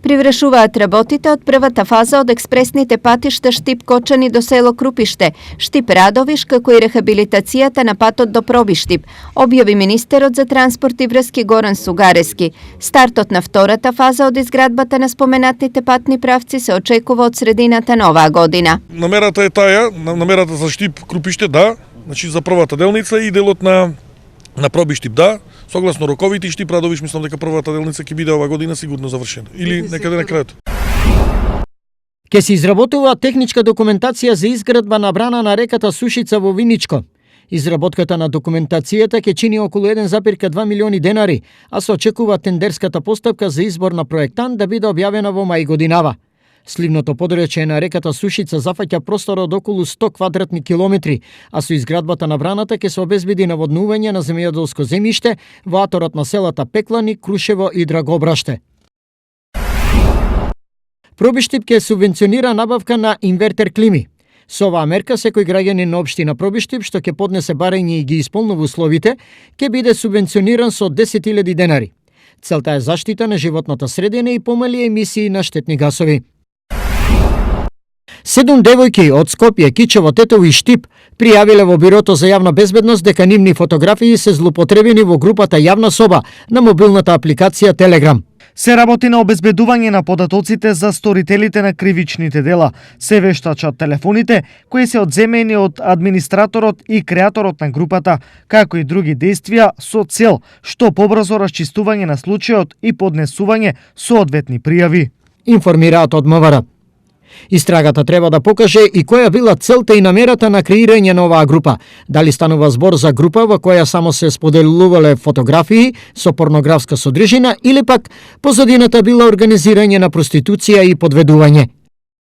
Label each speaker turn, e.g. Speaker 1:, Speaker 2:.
Speaker 1: Привршуваат работите од првата фаза од експресните патишта Штип-Кочани до село Крупиште, Штип-Радовиш, како и рехабилитацијата на патот до Пробиштип, објави министерот за транспорт и врски Горан Сугарески. Стартот на втората фаза од изградбата на споменатите патни правци се очекува од средината на оваа година.
Speaker 2: Намерата е намерата за Штип-Крупиште, да, значи за првата делница и делот на Пробиштип, да. Согласно роковите, Штип-Радовиш, мислам дека првата делница ќе биде оваа година сигурно завршена. Или некаде на крајот.
Speaker 3: Ке се изработува техничка документација за изградба на брана на реката Сушица во Виничко. Изработката на документацијата ќе чини околу 1,2 милиони денари, а се очекува тендерската постапка за избор на проектант да биде објавена во мај годинава. Сливното подречје на реката Сушица зафаќа простор од околу 100 квадратни километри, а со изградбата на браната ќе се обезбеди наводнување на земјоделско земјиште во аторот на селата Пеклани, Крушево и Драгобраште. Пробиштип ќе субвенционира набавка на инвертер клими. Со оваа мерка секој граѓанин на општина Пробиштип што ќе поднесе барање и ги исполнува условите, ќе биде субвенциониран со 10.000 денари. Целта е заштита на животната средина и помали емисии на штетни гасови. 7 девојки од Скопје, Кичево, Тетово и Штип пријавиле во Бирото за јавна безбедност дека нивни фотографии се злоупотребени во групата Јавна соба на мобилната апликација Телеграм.
Speaker 4: Се работи на обезбедување на податоците за сторителите на кривичните дела. Се вештачат телефоните кои се одземени од администраторот и креаторот на групата, како и други действија со цел што побрзо расчистување на случајот и поднесување соодветни пријави.
Speaker 3: Информираат од МВР. Истрагата треба да покаже и која била целта и намерата на креирање на оваа група. Дали станува збор за група во која само се споделувале фотографии со порнографска содржина или пак позадината била организирање на проституција и подведување.